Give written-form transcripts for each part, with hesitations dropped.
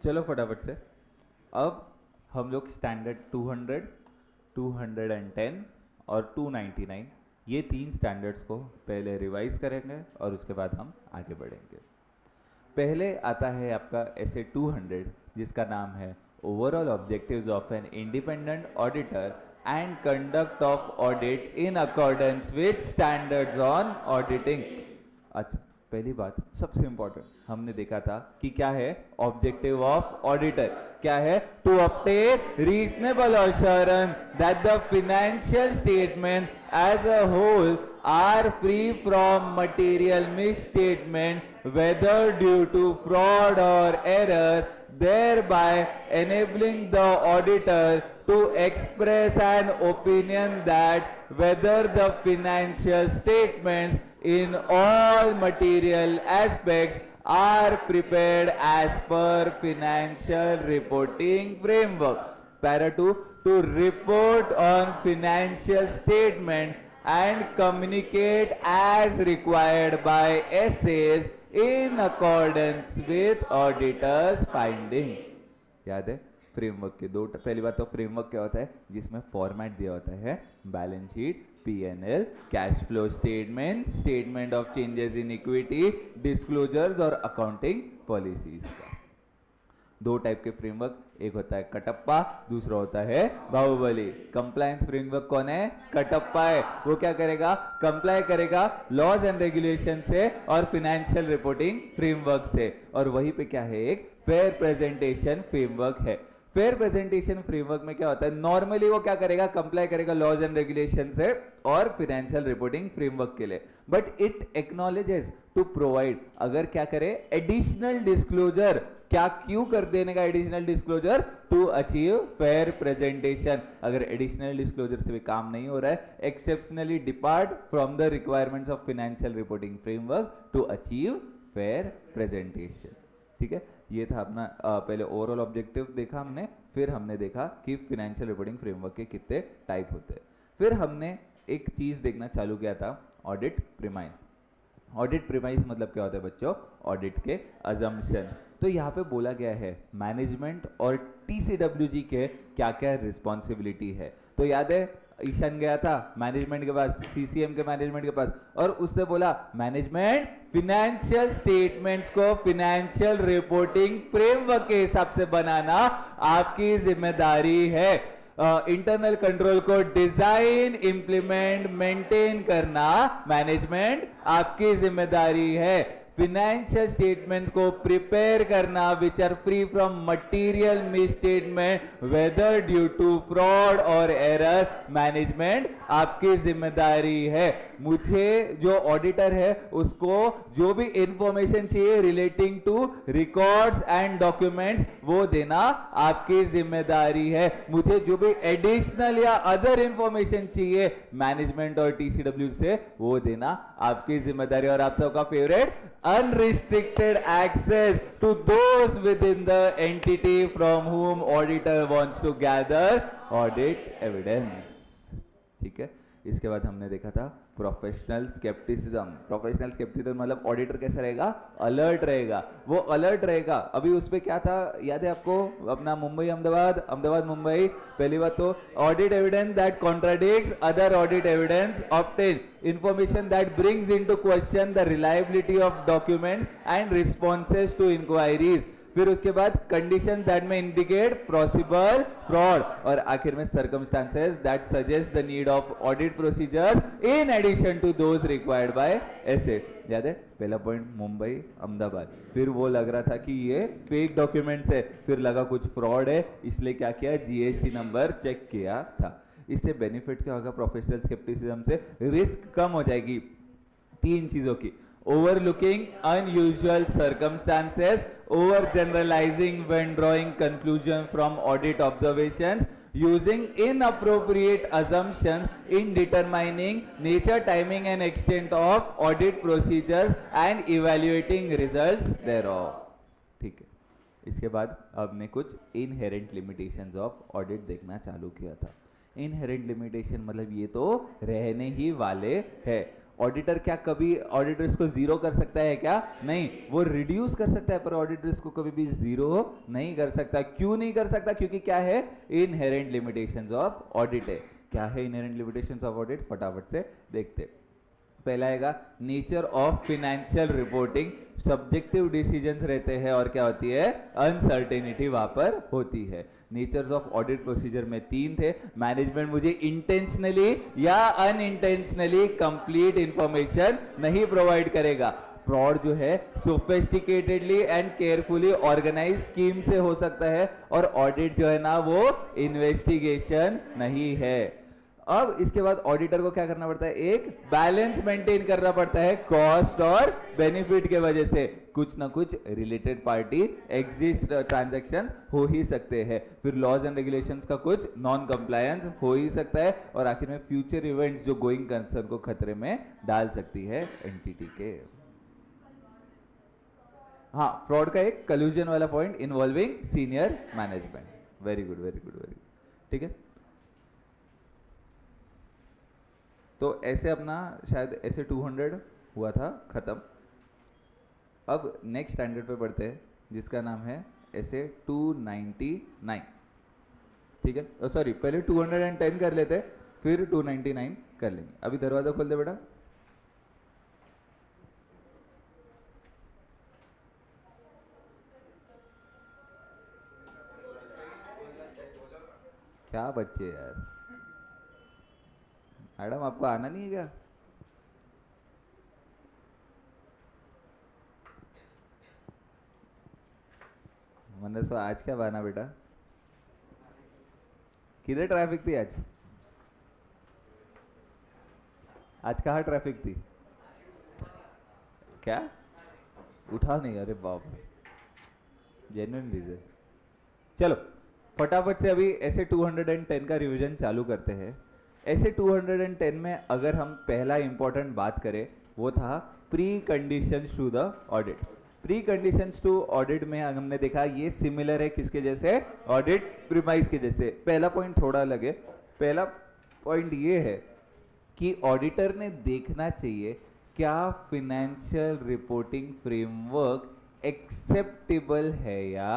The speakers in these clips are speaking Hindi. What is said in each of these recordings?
चलो फटाफट से। अब हम लोग स्टैंडर्ड 200, 210 और 299 ये तीन स्टैंडर्ड्स को पहले रिवाइज करेंगे और उसके बाद हम आगे बढ़ेंगे। पहले आता है आपका एसे 200 जिसका नाम है overall objectives of an independent auditor and conduct of audit in accordance with standards on auditing. अच्छा, पहली बात सबसे इंपॉर्टेंट हमने देखा था कि क्या है ऑब्जेक्टिव ऑफ ऑडिटर, क्या है to obtain reasonable assurance that the financial statement as a whole are free from material misstatement whether due to fraud or error, thereby enabling the auditor to express an opinion that whether the financial statements in all material aspects are prepared as per financial reporting framework. Para 2, to report on financial statement and communicate as required by essays in accordance with auditors finding। याद है फ्रेमवर्क के दो, पहली बात तो फ्रेमवर्क क्या होता है जिसमें फॉर्मेट दिया होता है balance sheet, PNL, cash flow statement, statement of changes in equity, disclosures और अकाउंटिंग पॉलिसीज का। दो टाइप के फ्रेमवर्क, एक होता है कटप्पा, दूसरा होता है बाहुबली। कंप्लायंस फ्रेमवर्क कौन है? कटप्पा है। वो क्या करेगा? कंप्लाई करेगा लॉज एंड रेगुलेशन से और फाइनेंशियल रिपोर्टिंग फ्रेमवर्क से। और वहीं पे क्या है? एक फेयर प्रेजेंटेशन फ्रेमवर्क है। फेयर प्रेजेंटेशन फ्रेमवर्क में क्या होता है? नॉर्मली वो क्या करेगा? कंप्लाई करेगा लॉज एंड रेगुलेशन से और फाइनेंशियल रिपोर्टिंग फ्रेमवर्क के लिए, but it acknowledges to provide, अगर क्या करे? Additional disclosure. क्या क्यों कर देने का additional disclosure? To achieve fair presentation. अगर एडिशनल डिस्क्लोजर से भी काम नहीं हो रहा है, exceptionally depart from the requirements of financial reporting framework to achieve fair presentation. ठीक है, ये था अपना पहले ओवरऑल ऑब्जेक्टिव देखा हमने, फिर हमने देखा कि फाइनेंशियल रिपोर्टिंग फ्रेमवर्क के कितने टाइप होते हैं, फिर हमने एक चीज देखना चालू किया था, ऑडिट प्रीमाइस। ऑडिट प्रीमाइस मतलब क्या होता है बच्चों? ऑडिट के अजम्पशन। तो यहाँ पे बोला गया है मैनेजमेंट और टीसीडब्ल्यूजी के क्या क्या रिस्पॉन्सिबिलिटी है। तो याद है ईशान गया था मैनेजमेंट के पास, सीसीएम के मैनेजमेंट के पास, और उसने बोला मैनेजमेंट फिनेंशियल स्टेटमेंट्स को फिनेंशियल रिपोर्टिंग फ्रेमवर्क के हिसाब से बनाना आपकी जिम्मेदारी है। इंटरनल कंट्रोल को डिजाइन, इंप्लीमेंट, मेंटेन करना मैनेजमेंट आपकी जिम्मेदारी है। फिनेंशियल स्टेटमेंट को प्रिपेयर करना which are free from material misstatement whether due to fraud और एरर, मैनेजमेंट आपकी जिम्मेदारी है। मुझे जो ऑडिटर है उसको जो भी इंफॉर्मेशन चाहिए relating to records and documents वो देना आपकी जिम्मेदारी है। मुझे जो भी एडिशनल या अदर इंफॉर्मेशन चाहिए मैनेजमेंट और टीसीडब्ल्यू से वो देना आपकी जिम्मेदारी। और आप सबका favourite, unrestricted access to those within the entity from whom auditor wants to gather audit evidence। ठीक है, इसके बाद हमने देखा था प्रोफेशनल स्केप्टिसिज्म। प्रोफेशनल स्केप्टिसिज्म मतलब ऑडिटर कैसा रहेगा? अलर्ट रहेगा। वो अलर्ट रहेगा। अभी उस पे क्या था याद है आपको? अपना मुंबई अहमदाबाद, अहमदाबाद मुंबई। पहली बात तो audit evidence that contradicts other audit evidence obtain, information that brings into question the reliability of document and responses to inquiries. फिर उसके बाद कंडीशन दैट में इंडिकेट पॉसिबल फ्रॉड, और आखिर में circumstances that suggest the need of audit procedure in addition to those required by SA. याद है पहला पॉइंट मुंबई अहमदाबाद, फिर वो लग रहा था कि ये फेक डॉक्यूमेंट्स है, फिर लगा कुछ फ्रॉड है, इसलिए क्या किया? जीएसटी नंबर चेक किया था। इससे बेनिफिट क्या होगा? प्रोफेशनल स्केप्टिसिज्म से रिस्क कम हो जाएगी तीन चीजों की, overlooking unusual circumstances, overgeneralizing when drawing conclusion from audit observations, using inappropriate assumptions in determining nature, timing and extent of audit procedures and evaluating results thereof। ठीक है, इसके बाद हमने कुछ इनहेरेंट लिमिटेशंस ऑफ ऑडिट देखना चालू किया था। इनहेरेंट लिमिटेशन मतलब ये तो रहने ही वाले है। ऑडिटर क्या कभी ऑडिट रिस्क को जीरो कर सकता है क्या? नहीं, वो रिड्यूस कर सकता है, पर ऑडिट रिस्क को कभी भी जीरो नहीं कर सकता। क्यों नहीं कर सकता? क्योंकि क्या है, इनहेरेंट लिमिटेशंस ऑफ ऑडिट है। क्या है इनहेरेंट लिमिटेशंस ऑफ ऑडिट? फटाफट से देखते। पहला आएगा nature of financial reporting, subjective decisions रहते हैं और क्या होती है, अनसर्टेनिटी वहां पर होती है। नेचर्स ऑफ ऑडिट प्रोसीजर में 3 थे। मैनेजमेंट मुझे इंटेंशनली या अनइंटेंशनली कंप्लीट इंफॉर्मेशन नहीं प्रोवाइड करेगा। फ्रॉड जो है sophisticatedly and carefully organise scheme से हो सकता है, और ऑडिट जो है ना वो इन्वेस्टिगेशन नहीं है। अब इसके बाद ऑडिटर को क्या करना पड़ता है, एक बैलेंस मेंटेन करना पड़ता है कॉस्ट और बेनिफिट के वजह से। कुछ ना कुछ रिलेटेड पार्टी एग्जिस्ट, ट्रांजैक्शन हो ही सकते हैं, फिर लॉज एंड रेगुलेशंस का कुछ नॉन कंप्लायंस हो ही सकता है, और आखिर में फ्यूचर इवेंट्स जो गोइंग कंसर्न को खतरे में डाल सकती है एंटिटी के। हाँ, फ्रॉड का एक कल्यूजन वाला point involving senior management. Very good, very good, very good. ठीक है, तो ऐसे अपना शायद ऐसे 200 हुआ था खत्म। अब नेक्स्ट स्टैंडर्ड पे बढ़ते हैं जिसका नाम है ऐसे 299। ठीक है, सॉरी, पहले 210 कर लेते, फिर 299 कर लेंगे। अभी दरवाजा खोल दे बेटा। क्या बच्चे यार, मैडम आपको आना नहीं है क्या? मनसो आज क्या बहाना बेटा? किधर ट्रैफिक थी आज? आज कहाँ ट्रैफिक थी? क्या उठा नहीं? अरे बाप रे, जेन्युइन रीजन। चलो फटाफट से अभी ऐसे 210 का रिवीजन चालू करते हैं। ऐसे 210 में अगर हम पहला इंपॉर्टेंट बात करें वो था pre conditions to the audit. Pre conditions to audit में हमने देखा ये सिमिलर है किसके जैसे, ऑडिट प्रीमाइस के जैसे। पहला पॉइंट थोड़ा अलग है। पहला पॉइंट ये है कि ऑडिटर ने देखना चाहिए क्या फिनेंशियल रिपोर्टिंग फ्रेमवर्क एक्सेप्टेबल है या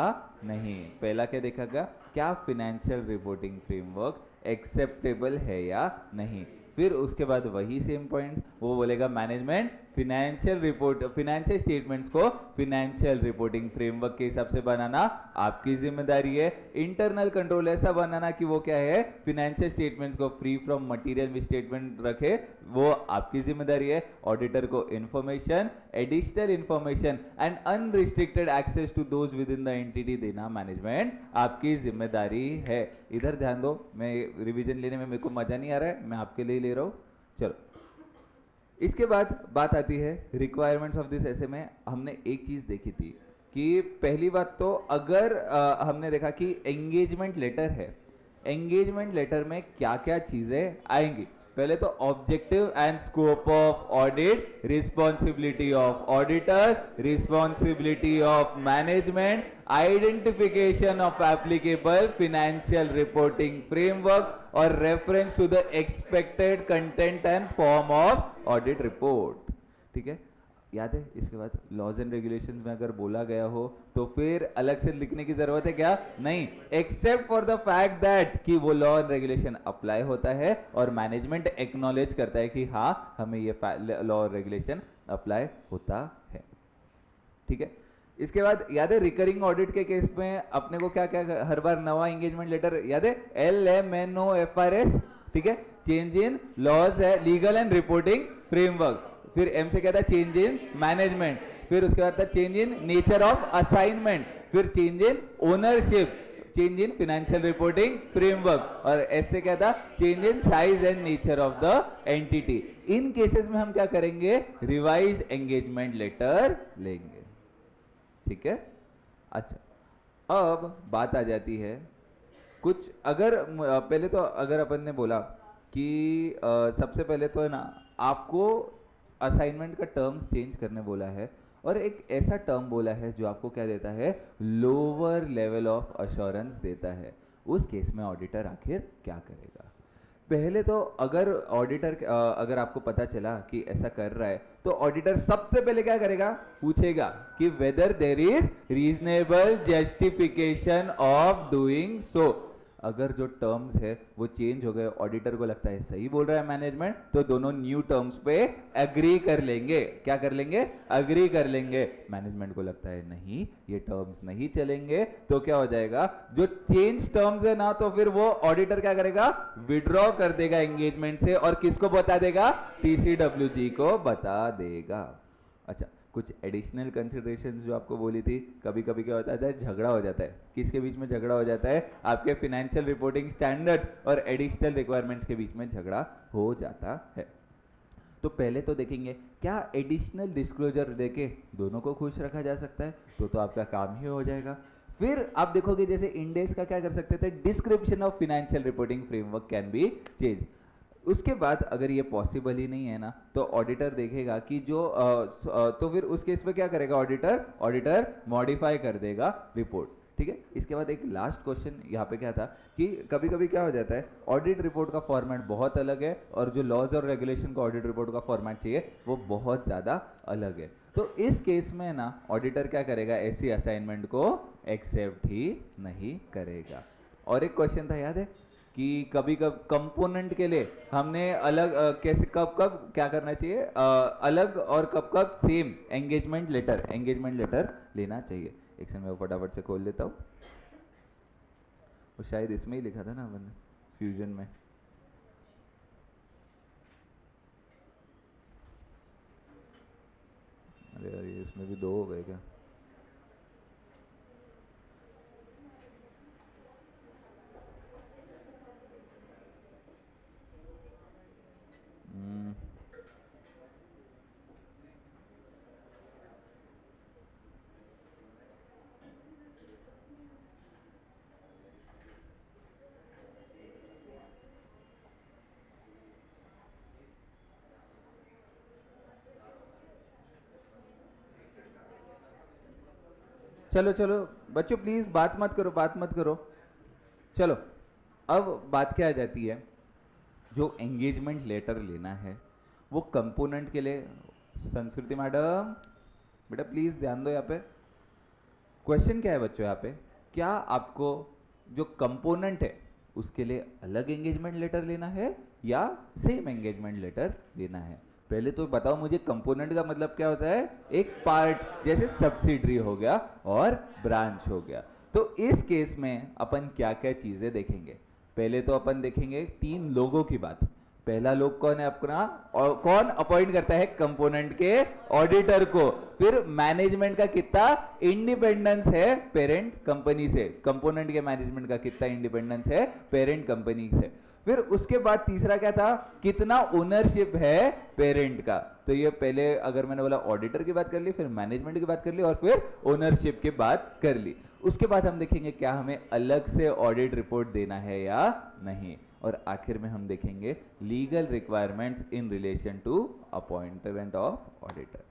नहीं। पहला क्या देखेगा, क्या फिनेंशियल रिपोर्टिंग फ्रेमवर्क एक्सेप्टेबल है या नहीं। फिर उसके बाद वही सेम पॉइंट्स वो बोलेगा मैनेजमेंट फिनेंशियल स्टेटमेंट्स को फिनेंशियल रिपोर्टिंग फ्रेमवर्क के हिसाब से बनाना आपकी जिम्मेदारी है। इंटरनल कंट्रोल ऐसा बनाना कि वो क्या है, फिनेंशियल स्टेटमेंट्स को फ्री फ्रॉम मटेरियल मिसस्टेटमेंट रखे, वो आपकी जिम्मेदारी है। ऑडिटर को information, additional information and unrestricted access to those within the entity देना मैनेजमेंट आपकी जिम्मेदारी है। इधर ध्यान दो, मैं रिवीजन लेने में मेरे को मजा नहीं आ रहा है, मैं आपके लिए ले रहा हूं। चलो, इसके बाद बात आती है रिक्वायरमेंट्स ऑफ दिस ऐसे में हमने एक चीज देखी थी कि पहली बात तो अगर हमने देखा कि एंगेजमेंट लेटर है, एंगेजमेंट लेटर में क्या क्या चीजें आएंगी। पहले तो objective and scope of audit, responsibility of auditor, responsibility of management, identification of applicable financial reporting framework और reference to the expected content and form of audit report. ठीक है, याद है। इसके बाद लॉज एंड रेगुलेशंस में अगर बोला गया हो तो फिर अलग से लिखने की जरूरत है क्या? नहीं, except for the fact that कि वो लॉ एंड रेगुलेशन अप्लाई होता है और मैनेजमेंट एक्नॉलेज करता है कि हाँ हमें ये लॉ और रेगुलेशन अप्लाई होता है। ठीक है, इसके बाद याद है रिकरिंग ऑडिट के केस में अपने को क्या क्या हर बार नवा एंगेजमेंट लेटर याद है, LMNOFRS। ठीक है, चेंज इन लॉज है, लीगल एंड रिपोर्टिंग फ्रेमवर्क। फिर एम से क्या था, चेंज इन मैनेजमेंट। फिर उसके बाद था change in nature of assignment. फिर change in ownership, change in financial reporting framework. और एस से क्या था, change in size and nature of the entity. इन केसेस में हम क्या करेंगे, रिवाइज्ड एंगेजमेंट लेटर लेंगे। ठीक है, अच्छा अब बात आ जाती है कुछ अगर पहले तो अगर अपन ने बोला कि सबसे पहले तो है ना आपको असाइनमेंट का टर्म्स चेंज करने बोला है और एक ऐसा टर्म बोला है जो आपको क्या देता है, लोअर लेवल ऑफ अश्योरेंस देता है। उस केस में ऑडिटर आखिर क्या करेगा? पहले तो अगर ऑडिटर अगर आपको पता चला कि ऐसा कर रहा है तो ऑडिटर सबसे पहले क्या करेगा, पूछेगा कि whether there is reasonable justification of doing so. अगर जो टर्म्स है वो चेंज हो गए, ऑडिटर को लगता है सही बोल रहा है मैनेजमेंट, तो दोनों न्यू टर्म्स पे एग्री कर लेंगे। क्या कर लेंगे, एग्री कर लेंगे। मैनेजमेंट को लगता है नहीं ये टर्म्स नहीं चलेंगे, तो क्या हो जाएगा, जो चेंज टर्म्स है ना, तो फिर वो ऑडिटर क्या करेगा, विड्रॉ कर देगा एंगेजमेंट से और किसको बता देगा, टीसीडब्ल्यूजी को बता देगा। अच्छा, कुछ एडिशनल कंसिडरेशंस जो आपको बोली थी, कभी कभी क्या होता है, झगड़ा हो जाता है। किसके बीच में झगड़ा हो जाता है, आपके फाइनेंशियल रिपोर्टिंग स्टैंडर्ड और एडिशनल रिक्वायरमेंट्स के बीच में झगड़ा हो जाता है। तो पहले तो देखेंगे क्या एडिशनल डिस्क्लोजर देके दोनों को खुश रखा जा सकता है, तो आपका काम ही हो जाएगा। फिर आप देखोगे जैसे इंडेक्स का क्या कर सकते थे, description of financial reporting framework can be change. उसके बाद अगर ये पॉसिबल ही नहीं है ना, तो ऑडिटर देखेगा कि जो तो फिर उस केस में क्या करेगा ऑडिटर मॉडिफाई कर देगा रिपोर्ट। ठीक है, इसके बाद एक लास्ट क्वेश्चन यहाँ पे क्या था कि कभी कभी क्या हो जाता है, ऑडिट रिपोर्ट का फॉर्मेट बहुत अलग है और जो लॉज और रेगुलेशन का ऑडिट रिपोर्ट का फॉर्मेट चाहिए वो बहुत ज़्यादा अलग है। तो इस केस में ना ऑडिटर क्या करेगा, ऐसी असाइनमेंट को एक्सेप्ट ही नहीं करेगा। और एक क्वेश्चन था याद है कि कभी कब कंपोनेंट के लिए हमने अलग कैसे कब कब क्या करना चाहिए, अलग और कब कब सेम एंगेजमेंट लेटर लेना चाहिए। एक समय मैं फटाफट से खोल लेता हूँ, वो शायद इसमें ही लिखा था ना अपन फ्यूजन में। अरे यार ये इसमें भी 2 हो गए क्या, चलो चलो बच्चों प्लीज बात मत करो। चलो अब बात क्या आ जाती है, जो एंगेजमेंट लेटर लेना है वो कंपोनेंट के लिए, संस्कृति मैडम बेटा प्लीज ध्यान दो यहाँ पे। क्वेश्चन क्या है बच्चों यहाँ पे, क्या आपको जो कंपोनेंट है उसके लिए अलग एंगेजमेंट लेटर लेना है या सेम एंगेजमेंट लेटर लेना है। पहले तो बताओ मुझे कंपोनेंट का मतलब क्या होता है, एक पार्ट, जैसे सब्सिडरी हो गया और ब्रांच हो गया। तो इस केस में अपन क्या क्या चीजें देखेंगे, पहले तो अपन देखेंगे 3 लोगों की बात। पहला लोग कौन है अपना, और कौन अपॉइंट करता है कंपोनेंट के ऑडिटर को। फिर मैनेजमेंट का कितना इंडिपेंडेंस है पेरेंट कंपनी से, कंपोनेंट के मैनेजमेंट का कितना इंडिपेंडेंस है पेरेंट कंपनी से। फिर उसके बाद तीसरा क्या था, कितना ओनरशिप है पेरेंट का। तो ये पहले अगर मैंने बोला ऑडिटर की बात कर ली, फिर मैनेजमेंट की बात कर ली और फिर ओनरशिप की बात कर ली। उसके बाद हम देखेंगे क्या हमें अलग से ऑडिट रिपोर्ट देना है या नहीं। और आखिर में हम देखेंगे legal requirements in relation to appointment of auditor.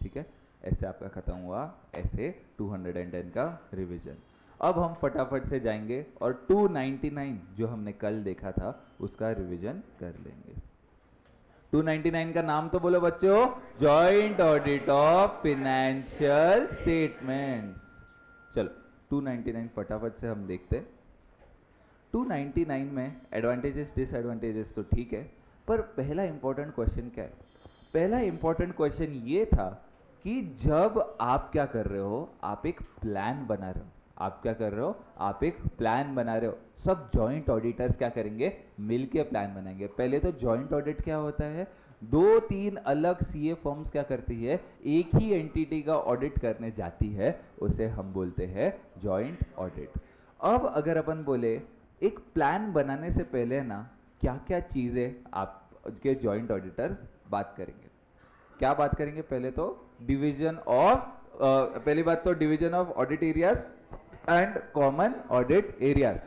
ठीक है, ऐसे आपका खत्म हुआ ऐसे 210 का रिवीजन। अब हम फटाफट से जाएंगे और 299 जो हमने कल देखा था उसका रिवीजन कर लेंगे। 299 का नाम तो बोलो बच्चों, joint audit of financial statements. चलो 299 फटाफट से हम देखते हैं। 299 में एडवांटेजेस डिसएडवांटेजेस तो ठीक है, पर पहला इंपॉर्टेंट क्वेश्चन क्या है, पहला इंपॉर्टेंट क्वेश्चन ये था कि जब आप क्या कर रहे हो, आप एक प्लान बना रहे हो। आप क्या कर रहे हो, आप एक प्लान बना रहे हो। सब जॉइंट ऑडिटर्स क्या करेंगे, मिलके प्लान बनाएंगे। पहले तो जॉइंट ऑडिट क्या होता है, 2-3 अलग सीए फर्म्स क्या करती है, एक ही एंटिटी का ऑडिट करने जाती है, उसे हम बोलते हैं जॉइंट ऑडिट। अब अगर अपन बोले एक प्लान बनाने से पहले ना क्या क्या चीजें आपके जॉइंट ऑडिटर्स बात करेंगे, क्या बात करेंगे। पहले तो डिवीजन ऑफ पहली बात तो division of audit areas and common audit areas.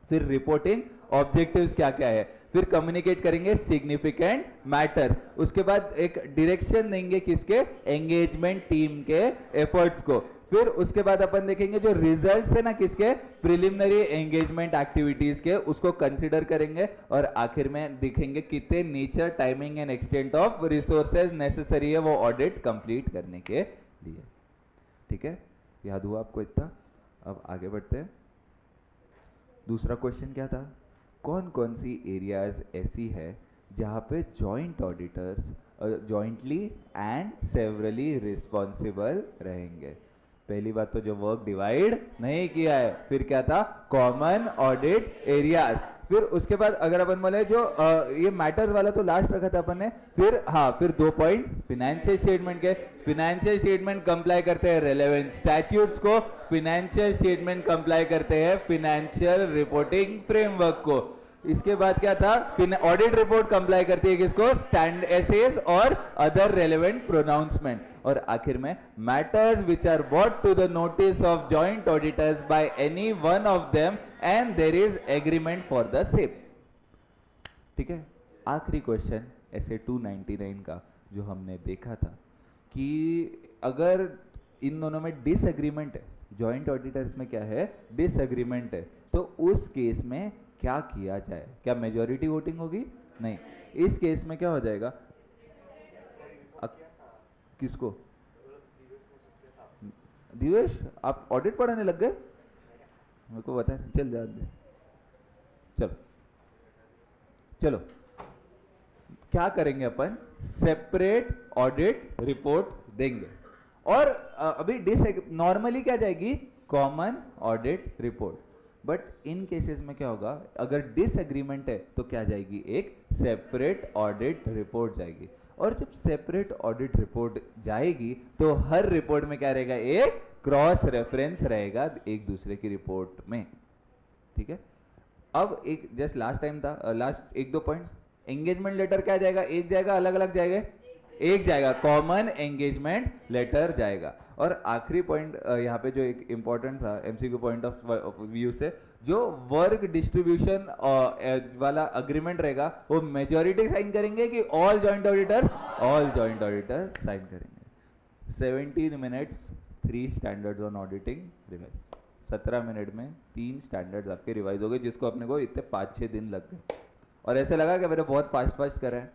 फिर रिपोर्टिंग ऑब्जेक्टिव्स क्या क्या है, फिर कम्युनिकेट करेंगे सिग्निफिकेंट मैटर्स। उसके बाद एक डायरेक्शन देंगे किसके, एंगेजमेंट टीम के एफर्ट्स को। फिर उसके बाद अपन देखेंगे जो रिजल्ट्स है ना किसके, प्रिलिमिनरी एंगेजमेंट एक्टिविटीज के, उसको कंसीडर करेंगे और आखिर में देखेंगे कितने nature, timing and extent of resources necessary है वो ऑडिट कंप्लीट करने के लिए। ठीक है, याद हुआ आपको इतना? अब आगे बढ़ते हैं। दूसरा क्वेश्चन क्या था, कौन कौन सी एरियाज ऐसी है जहां पे joint auditors jointly and severally responsible रहेंगे। पहली बात तो जो वर्क डिवाइड नहीं किया है, फिर क्या था, कॉमन ऑडिट एरियाज। फिर उसके बाद अगर अपन बोले जो ये मैटर्स वाला तो लास्ट रखा था अपन ने, फिर हाँ, फिर 2 पॉइंट फिनेंशियल स्टेटमेंट के, फिनेंशियल स्टेटमेंट कंप्लाई करते हैं रेलेवेंट स्टैट्यूट्स को, फिनेंशियल स्टेटमेंट कंप्लाई करते हैं फिनेंशियल रिपोर्टिंग फ्रेमवर्क को। इसके बाद क्या था, ऑडिट रिपोर्ट कंप्लाई करती है किसको, स्टैंड एसेस और अदर रेलेवेंट प्रोनाउंसमेंट। और आखिर में matters which are brought to the notice of joint auditors by any one of them and there is agreement for the same. ठीक है, आखिरी क्वेश्चन ऐसे 299 का जो हमने देखा था कि अगर इन दोनों में डिसएग्रीमेंट है, जॉइंट ऑडिटर्स में क्या है, डिसएग्रीमेंट है, तो उस केस में क्या किया जाए? क्या मेजॉरिटी वोटिंग होगी? नहीं, इस केस में क्या हो जाएगा, किसको, दिवेश आप ऑडिट पढ़ाने लग गए, मेरे को बता, चल जा दे, चलो चलो क्या करेंगे अपन, सेपरेट ऑडिट रिपोर्ट देंगे और अभी नॉर्मली क्या जाएगी, common audit report. But in cases में क्या होगा, अगर डिसएग्रीमेंट है तो क्या जाएगी, एक सेपरेट ऑडिट रिपोर्ट जाएगी। और जब सेपरेट ऑडिट रिपोर्ट जाएगी तो हर रिपोर्ट में क्या रहेगा, एक क्रॉस रेफरेंस रहेगा एक दूसरे की रिपोर्ट में। ठीक है, अब एक जस्ट लास्ट टाइम था, लास्ट 1-2 पॉइंट्स, एंगेजमेंट लेटर क्या जाएगा, एक जाएगा, अलग अलग जाएगा, एक जाएगा, कॉमन एंगेजमेंट लेटर जाएगा। और आखिरी पॉइंट यहाँ पे जो एक इंपॉर्टेंट था एमसीक्यू पॉइंट ऑफ व्यू से, जो वर्क डिस्ट्रीब्यूशन वाला अग्रीमेंट रहेगा वो मेजॉरिटी साइन करेंगे कि all joint auditor, all joint auditor sign करेंगे। 17 minutes 3 standards on auditing revise, 17 minute में 3 स्टैंडर्ड्स आपके रिवाइज हो गए, जिसको अपने को इतने 5-6 दिन लग गए और ऐसे लगा कि मैंने बहुत फास्ट करा है।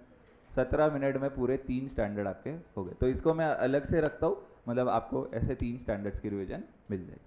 17 मिनट में पूरे 3 स्टैंडर्ड आपके हो गए। तो इसको मैं अलग से रखता हूँ, मतलब आपको ऐसे 3 स्टैंडर्ड्स की रिवीजन मिल जाएगी।